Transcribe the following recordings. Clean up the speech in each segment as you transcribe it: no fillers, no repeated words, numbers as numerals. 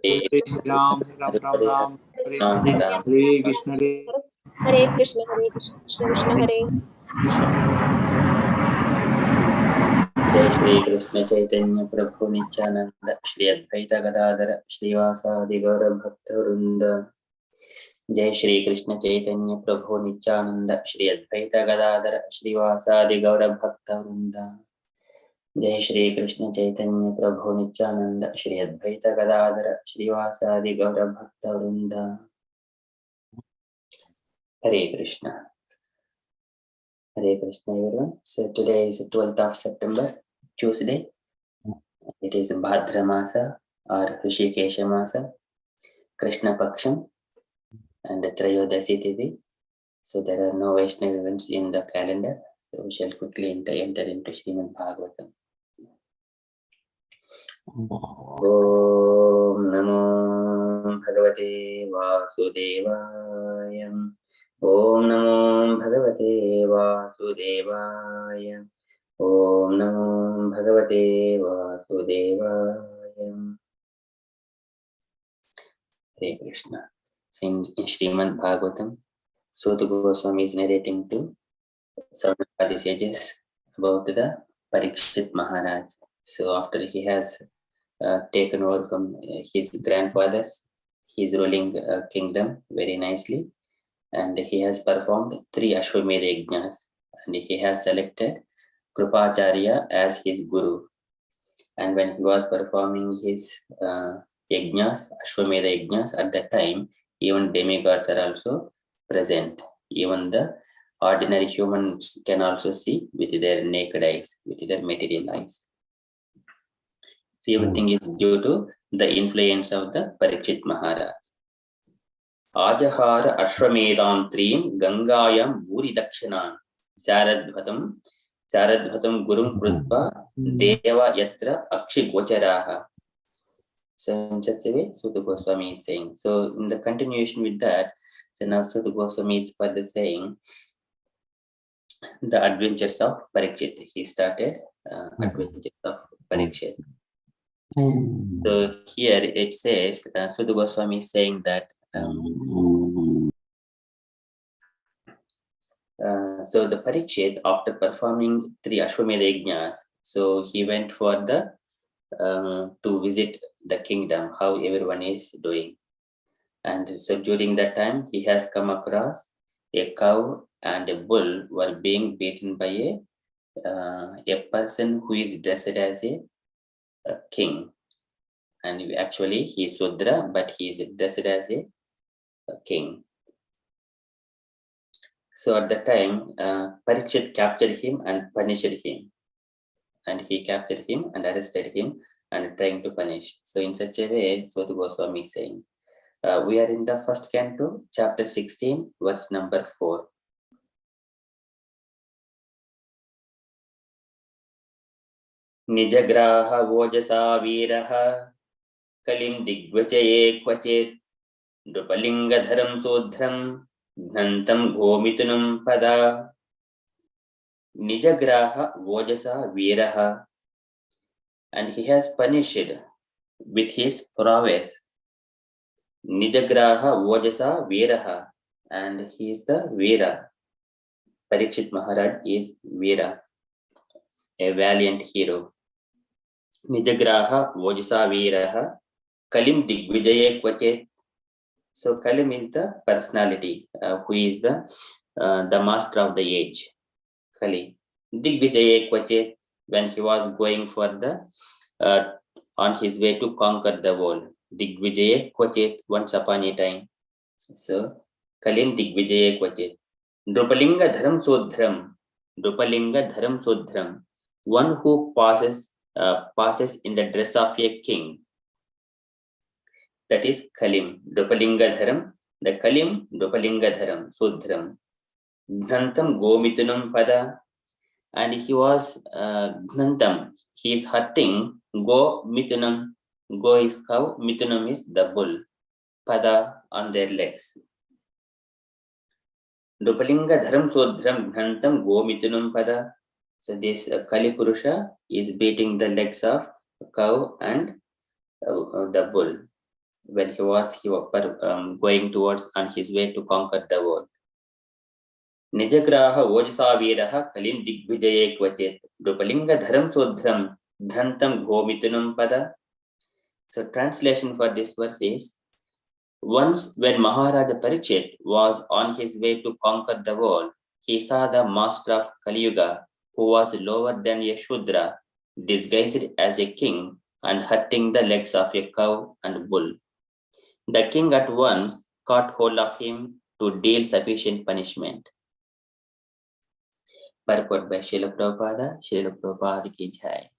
Hare Ram, Ram Ram Ram, Hare Krishna, Hare Krishna, Hare Krishna, Krishna Krishna, Hare. जय श्री कृष्ण चैतन्य प्रभु नित्यानंद श्री अद्वैत गदाधर श्रीवासादि गौर भक्त वृंद। जय श्री कृष्ण चैतन्य प्रभु नित्यानंद श्री अद्वैत गदाधर श्रीवासादि गौर भक्त वृंद। जय श्री कृष्ण चैतन्य प्रभु नित्यानंद श्री अद्वैत गदाधर श्रीवासादि गौर भक्त वृंद। हरे Krishna everyone. So today is the 12th of September, Tuesday. It is Bhadra Masa or Hrishikesha Masa, Krishna Paksham, and Trayodasi Tithi. So there are no Vaishnava events in the calendar. So we shall quickly enter into Srimad Bhagavatam. Om Namo Bhagavate Vasudevaya. Om Namo Bhagavate Vasudevaya. Om Namo Bhagavate Vasudevaya. Hare Krishna. So in Srimad Bhagavatam, Sutta Goswami is narrating to some of the sages about the Parikshit Maharaj. So after he has taken over from his grandfathers, he is ruling a kingdom very nicely, and he has performed 3 Ashwamedha Yajnas, and he has selected Krupacharya as his guru. And when he was performing his Yajnas, Ashwamedha Yajnas, at that time, even demigods are also present. Even the ordinary humans can also see with their naked eyes, with their material eyes. So everything is due to the influence of the Parikshit Maharaj. Ajahara Ashwamedam Trim Gangayam Buri Dakshinan Charadvatam Gurum Krutva Deva Yatra Akshi Gocharaha. So in such a way, Sutta Goswami is saying. So in the continuation with that, so now Sutta Goswami is further saying the adventures of Parikshit. He started adventures of Parikshit. So here it says, Sutta Goswami is saying that so the Parikshit, after performing 3 Ashwamedha Yajnas, so he went for the to visit the kingdom, how everyone is doing. And so during that time, he has come across a cow and a bull were being beaten by a person who is dressed as a king. And actually he is Sudra, but he is dressed as a king. So at that time, Parikshit captured him and punished him. And he captured him and arrested him and trying to punish. So in such a way, Sutta Goswami is saying, we are in the first canto, chapter 16, verse number 4. Nijagraha vojasa viraha kalim digvachaye kvachet drupalinga dharam sodhram dhantam gomitunam pada. Nijagraha vojasa viraha, and he has punished with his prowess. Nijagraha vojasa viraha, and he is the Veera. Parikshit Maharaj is Veera, a valiant hero. Nijagraha vojasa viraha kalim digvijaye kvachet. So Kalim is the personality who is the master of the age. Kali. Digvijaye kvachet, when he was going for the on his way to conquer the world. Digvijaye kvachet, once upon a time. So Kalim Digvijaye kvachet. Drupalinga dharam sodhram. Drupalinga dharam sodhram. One who passes in the dress of a king. That is Kalim. Drupalinga dharam. The Kalim Drupalinga dharam sodhram. Gnantam gomitunam pada. And he was gnantam. He is hurting go mitunam. Go is cow, mitunam is the bull. Pada, on their legs. Drupalinga dharam sodhram gnantam go mitunam pada. So this Kali Purusha is beating the legs of cow and the bull. when he was going towards on his way to conquer the world. Nijagraha Vojasa Viraha Kalim Digvijaye Kvachet Drupalinga Dharam Sodhram Dhantam Gomitunam Pada. So translation for this verse is, once when Maharaja Parikshit was on his way to conquer the world, he saw the master of Kali Yuga, who was lower than a Shudra, disguised as a king and hurting the legs of a cow and bull. The king at once caught hold of him to deal sufficient punishment. Purport by Srila Prabhupada ki jai.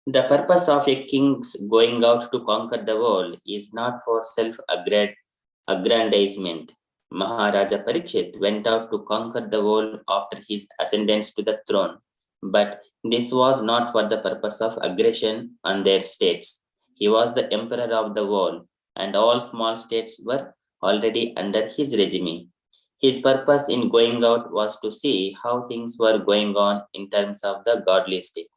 The purpose of a king's going out to conquer the world is not for self-aggrandizement. Maharaja Parikshit went out to conquer the world after his ascendance to the throne, but this was not for the purpose of aggression on their states. He was the emperor of the world, and all small states were already under his regime. His purpose in going out was to see how things were going on in terms of the godly state.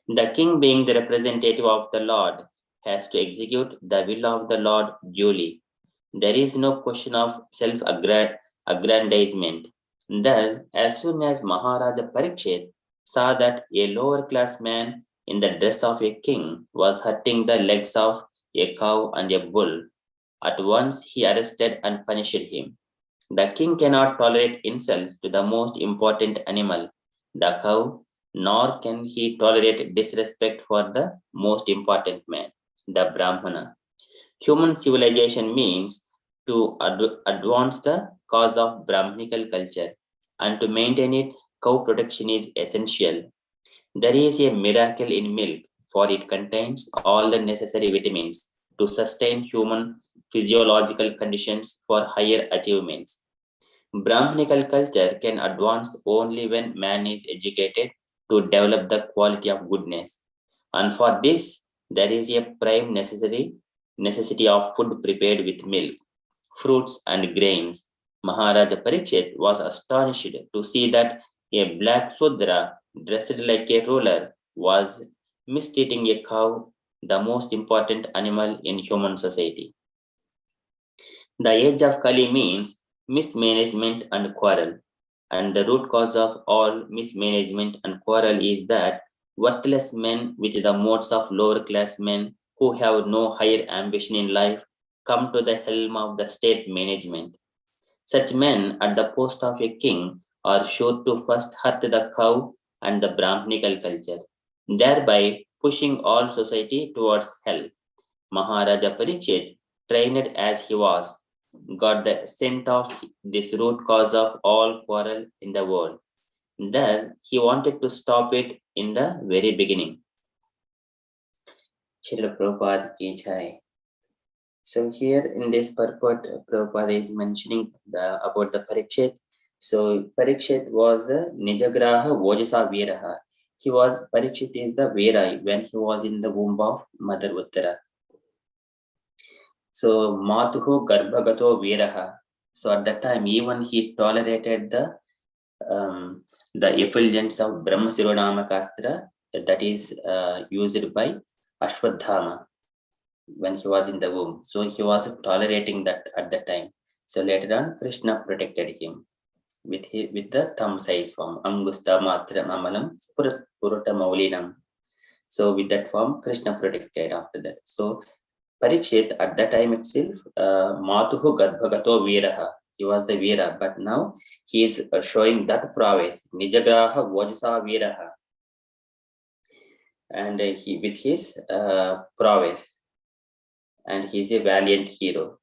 The king, being the representative of the Lord, has to execute the will of the Lord duly. There is no question of self-aggrandizement. Thus, as soon as Maharaja Parikshit saw that a lower class man in the dress of a king was hurting the legs of a cow and a bull, at once he arrested and punished him. The king cannot tolerate insults to the most important animal, the cow, nor can he tolerate disrespect for the most important man, the Brahmana. Human civilization means to advance the cause of Brahminical culture, and to maintain it, cow protection is essential. There is a miracle in milk, for it contains all the necessary vitamins to sustain human physiological conditions for higher achievements. Brahminical culture can advance only when man is educated to develop the quality of goodness. And for this, there is a prime necessity of food prepared with milk, fruits, and grains. Maharaja Parikshit was astonished to see that a black Sudra dressed like a ruler was mistreating a cow, the most important animal in human society. The age of Kali means mismanagement and quarrel, and the root cause of all mismanagement and quarrel is that worthless men with the modes of lower class men who have no higher ambition in life come to the helm of the state management. Such men at the post of a king are sure to first hurt the cow and the Brahminical culture, thereby pushing all society towards hell. Maharaja Parikshit, trained as he was, got the scent of this root cause of all quarrel in the world. Thus, he wanted to stop it in the very beginning. Srila Prabhupada ki jai. So here in this purport, Prabhupada is mentioning about the Parikshit. So Parikshit was the Nijagraha Vojasa Viraha. Parikshit is the Vera when he was in the womb of Mother Uttara. So Matuhu Garbhagato Viraha. So at that time, even he tolerated the effulgence of Brahma Sirodama Kastra that is used by Ashwadhama when he was in the womb. So he was tolerating that at that time. So later on, Krishna protected him with the thumb size form. Angusta Matra Mamalam Purata Maulinam. So with that form, Krishna protected after that. So Parikshit at that time itself, Matuhu Garbhagato Viraha. He was the Vira, but now he is showing that prowess, Nijagraha Vojasa Viraha. And he with his prowess, and he is a valiant hero.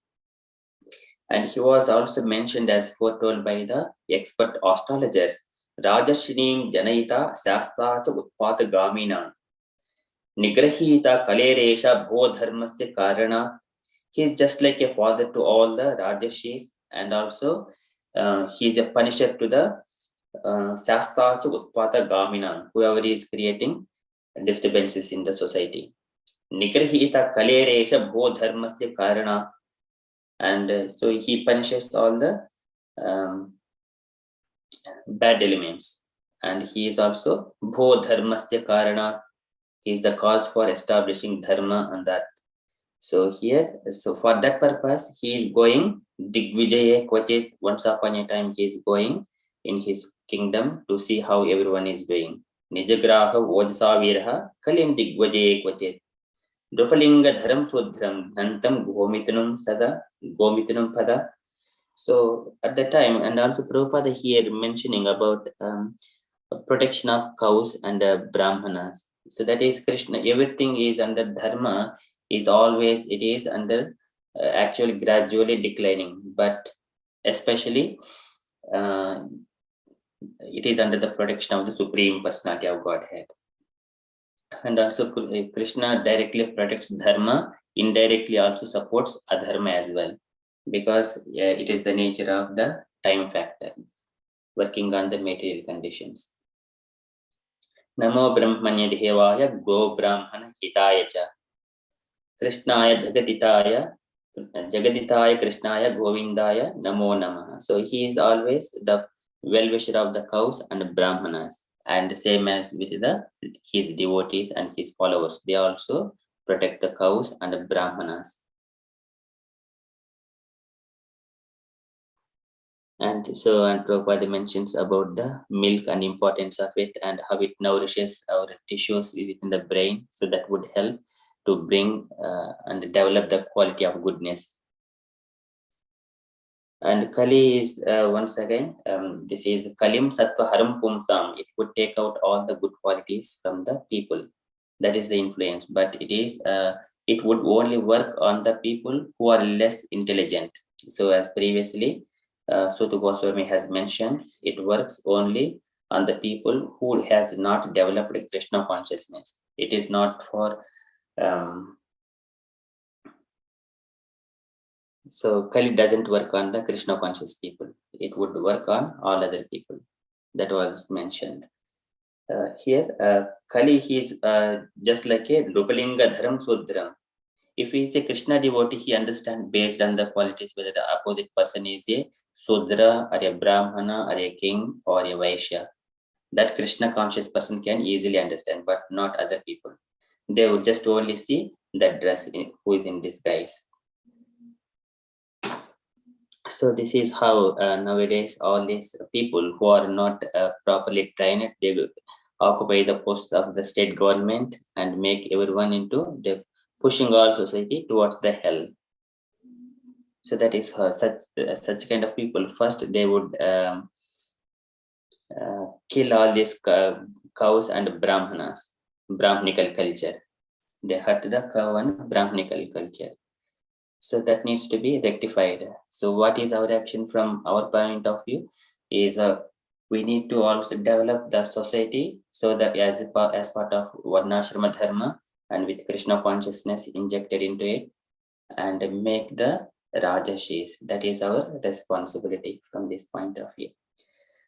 And he was also mentioned as foretold by the expert astrologers, Rajashrinim Janayita Shasta Utpata Gamina. Nigrahita Kaleresha Bodharmasya Karana. He is just like a father to all the Rajashis, and also he is a punisher to the Shasta Utpata Gamina, whoever is creating disturbances in the society. Nigrahita Kaleresha Bodharmasya Karana. And so he punishes all the bad elements. And he is also Bodharmasya Karana. He is the cause for establishing dharma and that. So here, so for that purpose, he is going Digvijaye Kvachit. Once upon a time, he is going in his kingdom to see how everyone is doing. Nijagraha Vodsa Virha Kalim Digvijaye Kvachit. Drupalinga Dharam Sudram Nantam Gomitanum Sada Gomitanum Pada. So at that time, and also Prabhupada here mentioning about protection of cows and brahmanas. So that is Krishna. Everything is under dharma. Is always it is under actually gradually declining, but especially it is under the protection of the Supreme Personality of Godhead. And also Krishna directly protects dharma, indirectly also supports adharma as well, because it is the nature of the time factor, working on the material conditions. Namo Brahmanya Devaya Go Brahmana Hitaya Cha Krishnaya Jagaditaya Krishnaya Govindaya Namo Namaha. So he is always the well-wisher of the cows and brahmanas, and same as with his devotees and his followers, they also protect the cows and brahmanas. And so, and Prabhupada mentions about the milk and importance of it and how it nourishes our tissues within the brain. So that would help to bring and develop the quality of goodness. And Kali is once again, this is Kalim Sattva Haram Pumsam. It would take out all the good qualities from the people. That is the influence, but it would only work on the people who are less intelligent. So as previously, Suta Goswami has mentioned, it works only on the people who has not developed Krishna consciousness. It is not for so Kali doesn't work on the Krishna conscious people. It would work on all other people. That was mentioned. Here, Kali, he is just like a Rupalinga Dharam Sudram. If he is a Krishna devotee, he understands based on the qualities whether the opposite person is a Sudra or a Brahmana or a king or a Vaishya. That Krishna conscious person can easily understand, but not other people. They would just only see that dress who is in disguise. So this is how nowadays all these people who are not properly trained, they will occupy the posts of the state government and make everyone into the pushing all society towards the hell. So that is such kind of people. First, they would kill all these cows and brahmanas, brahmanical culture. They hurt the cow and brahmanical culture. So that needs to be rectified. So what is our action from our point of view is we need to also develop the society so that as part of Varnashrama Dharma and with Krishna consciousness injected into it, and make the Rajashis. That is our responsibility from this point of view.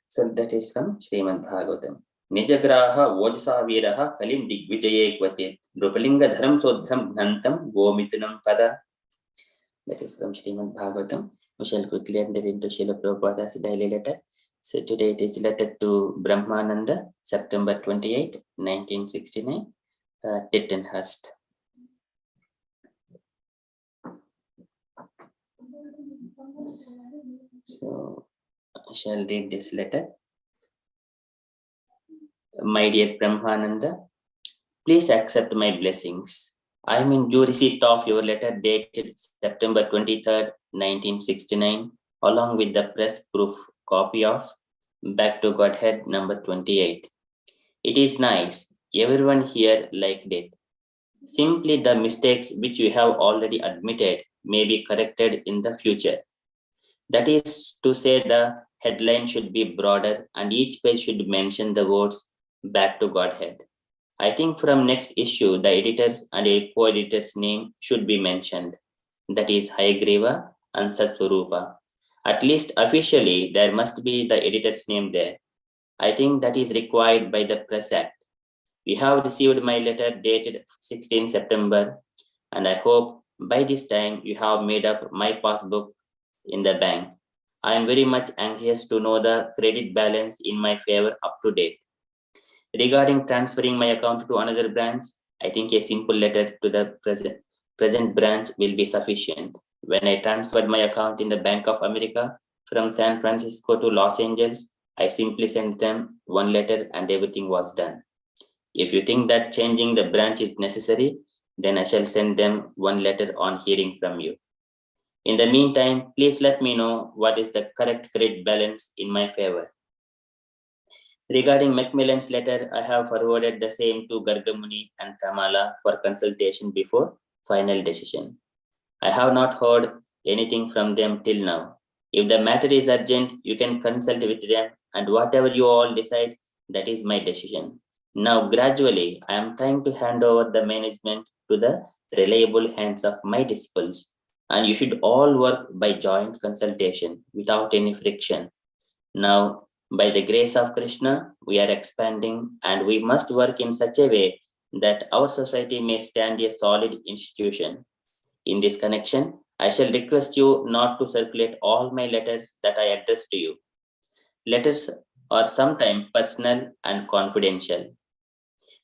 So that is from Srimad Bhagavatam. Nijagraha Vojasa Viraha Kalim Digvijaye Kvachit Drupalinga Dharam Sodhram Bhantam Gomitunam Pada. That is from Srimad Bhagavatam. We shall quickly enter into Srila Prabhupada's daily letter. So today it is letter to Brahmananda, September 28, 1969, Tittenhurst. So I shall read this letter. My dear Brahmananda, please accept my blessings. I am in due receipt of your letter dated September 23rd, 1969, along with the press proof copy of Back to Godhead number 28. It is nice. Everyone here liked it. Simply the mistakes which you have already admitted may be corrected in the future. That is to say, the headline should be broader and each page should mention the words Back to Godhead. I think from next issue, the editors and a co-editor's name should be mentioned. That is Hayagriva and Satswarupa. At least officially, there must be the editor's name there. I think that is required by the Press Act. You have received my letter dated 16 September, and I hope by this time you have made up my passbook in the bank. I am very much anxious to know the credit balance in my favor up to date. Regarding transferring my account to another branch, I think a simple letter to the Present branch will be sufficient. When I transferred my account in the Bank of America from San Francisco to Los Angeles, I simply sent them one letter and everything was done. If you think that changing the branch is necessary, then I shall send them one letter on hearing from you. In the meantime, please let me know what is the correct credit balance in my favor. Regarding Macmillan's letter, I have forwarded the same to Gargamuni and Kamala for consultation before final decision. I have not heard anything from them till now. If the matter is urgent, you can consult with them, and whatever you all decide, that is my decision. Now, gradually, I am trying to hand over the management to the reliable hands of my disciples, and you should all work by joint consultation without any friction. Now, by the grace of Krishna, we are expanding, and we must work in such a way that our society may stand a solid institution. In this connection, I shall request you not to circulate all my letters that I address to you. Letters are sometimes personal and confidential,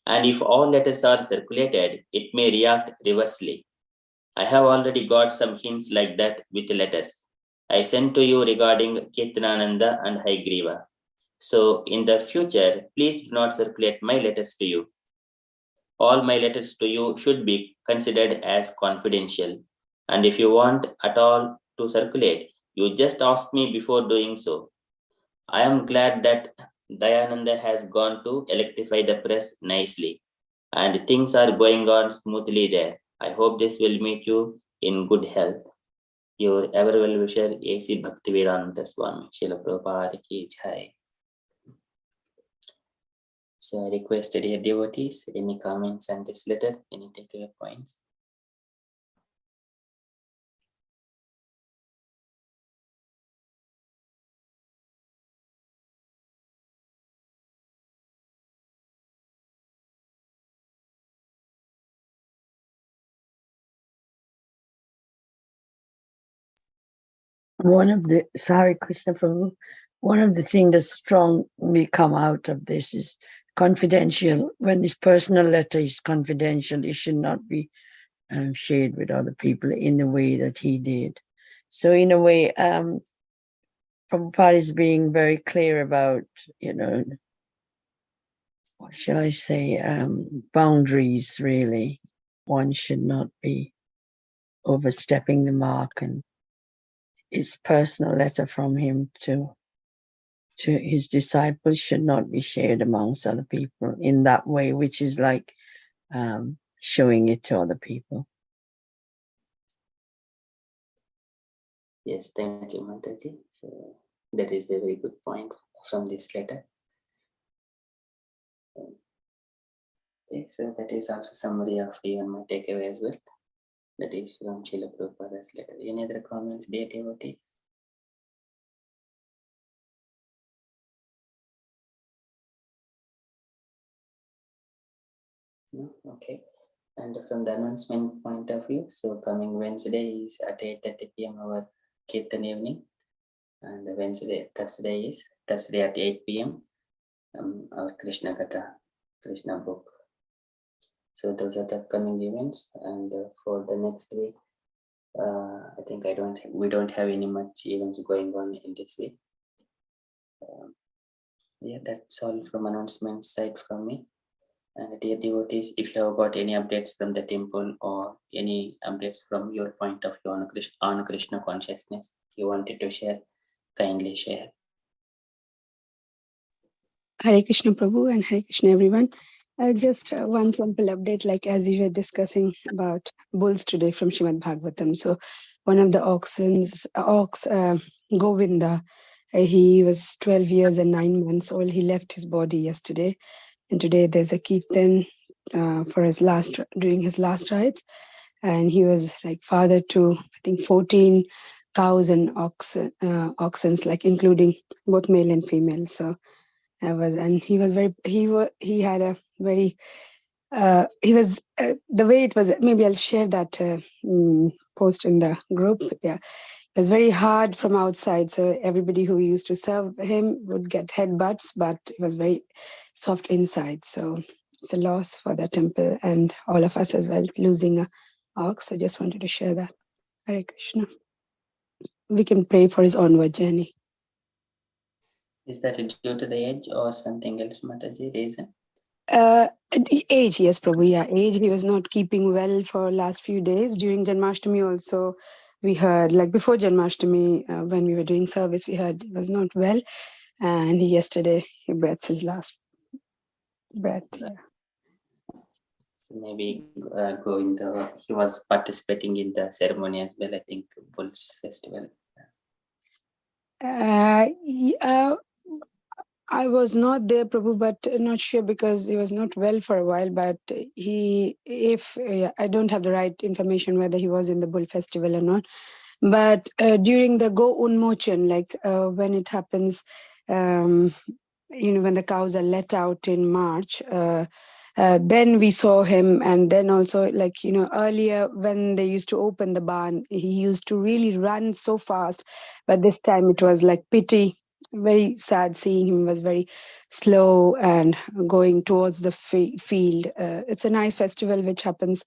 and if all letters are circulated, it may react reversely. I have already got some hints like that with letters I sent to you regarding Kirtanananda and Haigriva. So in the future, please do not circulate my letters to you. All my letters to you should be considered as confidential. And if you want at all to circulate, you just ask me before doing so. I am glad that Dayananda has gone to electrify the press nicely, and things are going on smoothly there. I hope this will meet you in good health. Your ever well wisher, A.C. Bhaktivedanta Swami, Srila Prabhupada ki jai. So I request dear devotees, any comments on this letter, any takeaway points? Sorry, Krishna Prabhu, one of the things that's strongly come out of this is confidential. When his personal letter is confidential, it should not be shared with other people in the way that he did. So in a way, Prabhupada is being very clear about, what shall I say, boundaries, really. One should not be overstepping the mark, and it's personal letter from him to his disciples should not be shared amongst other people in that way, which is like showing it to other people. Yes, thank you, Mataji. So that is a very good point from this letter. Okay, so that is also summary of even my takeaway as well. That is from Srila Prabhupada's letter. Any other comments, dear devotees? No? Okay. And from the announcement point of view, so coming Wednesday is at 8:30 p.m. our Kirtan evening, and Thursday at 8 p.m. Our Krishna Katha, Krishna book. So those are the upcoming events, and for the next week, I think we don't have any much events going on in this week. Yeah, that's all from announcement side from me. And dear devotees, if you have got any updates from the temple or any updates from your point of view on Krishna consciousness you wanted to share, kindly share. Hare Krishna Prabhu and Hare Krishna everyone. Just one simple update, like as you were discussing about bulls today from Srimad Bhagavatam. So one of the ox, Govinda, he was 12 years and 9 months old. He left his body yesterday. And today there's a kirtan for during his last rites. And he was like father to, I think, 14 cows and oxen, like including both male and female. So he had a very the way it was, maybe I'll share that post in the group. Yeah, it was very hard from outside, so everybody who used to serve him would get headbutts, but it was very soft inside. So it's a loss for the temple and all of us as well, losing a ox. I just wanted to share that. Hare Krishna. We can pray for his onward journey. Is that due to the age or something else, Mataji, reason? The age, yes, Prabhu. Yeah, age. He was not keeping well for last few days. During Janmashtami also, we heard, like before Janmashtami, when we were doing service, we heard he was not well. And yesterday, he breathed his last breath. Yeah. So maybe he was participating in the ceremony as well, I think, Bulls Festival. I was not there, Prabhu, but not sure because he was not well for a while. But I don't have the right information whether he was in the Bull Festival or not. But during the Go Unmochan, like when it happens, when the cows are let out in March, then we saw him. And then also, like, earlier when they used to open the barn, he used to really run so fast. But this time it was like pity. Very sad seeing him, was very slow and going towards the field. It's a nice festival which happens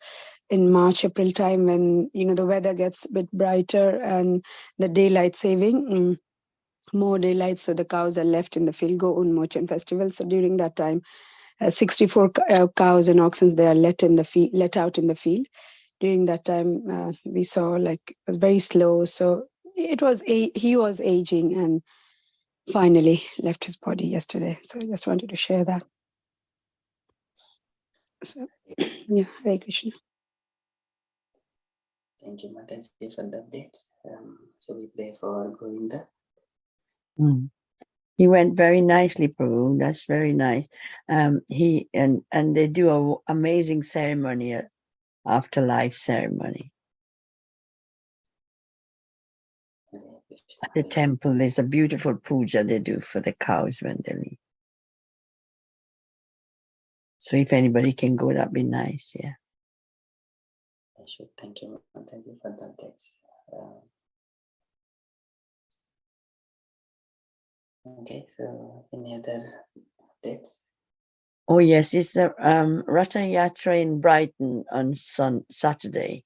in March, April time when, the weather gets a bit brighter and the daylight saving, more daylight. So the cows are left in the field, Go Unmochan festival. So during that time, 64 cows and oxen, they are let out in the field. During that time, we saw like it was very slow. So he was aging and finally left his body yesterday. So I just wanted to share that. So yeah, Hare Krishna. Thank you, Mataji, for the updates. So we pray for Govinda. He went very nicely, Prabhu. That's very nice. He and they do an amazing ceremony, afterlife ceremony. At the temple, there's a beautiful puja they do for the cows when they leave. So if anybody can go, that'd be nice. Yeah. I should thank you, Mataji, for the updates. Okay, so any other updates? Oh yes, it's the Ratan Yatra in Brighton on Saturday.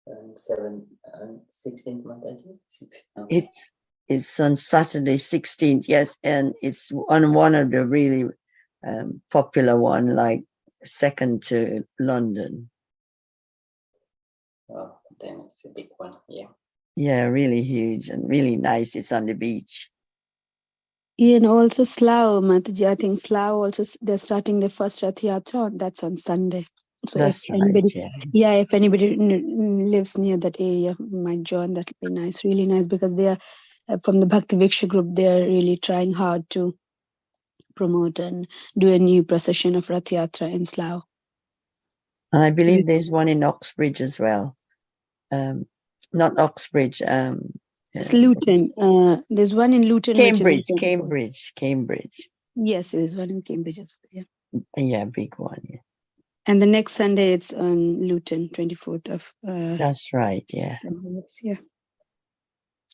16th, Mataji? 16th. Okay. It's on Saturday, 16th, yes, and it's on one of the really popular one, like second to London. Oh, then it's a big one, yeah. Yeah, really huge and really nice. It's on the beach. And also Slough, Mataji, I think Slough also, they're starting the first Rath Yatra. That's on Sunday. So That's if right, anybody, yeah. if anybody lives near that area, might join. That'll be nice, really nice, because they are from the Bhakti Viksha group. They are really trying hard to promote and do a new procession of Rath Yatra in Slough. And I believe there's one in Oxbridge as well. Not Oxbridge. It's Luton. There's one in Luton, Cambridge, which is Cambridge. Yes, there's one in Cambridge as well. Yeah. Yeah, big one. Yeah. And the next Sunday it's on Luton, 24th of. That's right. Yeah. Yeah.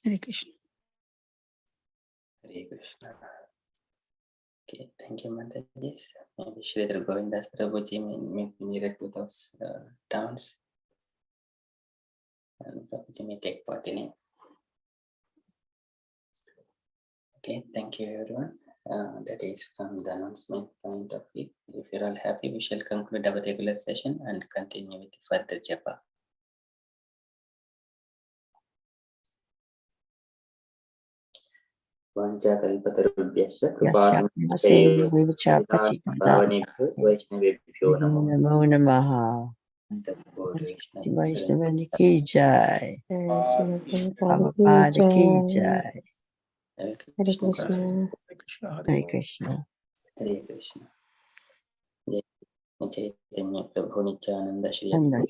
Hare Krishna. Hare Krishna. Okay, thank you, Mataji. Maybe Shridhar Govindas Prabhuji may be needed to those towns. And Prabhuji may take part in it. Okay, thank you, everyone. That is from the announcement point of view. If you're all happy, we shall conclude our regular session and continue with further japa. Vanchakalpatarubhyascha कृपासिन्धुभ्यो वैष्णवेभ्यो नमो नमः Vaishnava की जय Prabhupada की जय Hare Krishna. Hare Krishna. Hare Krishna. Jai Chaitanya Prabhu Nityananda Shri And that's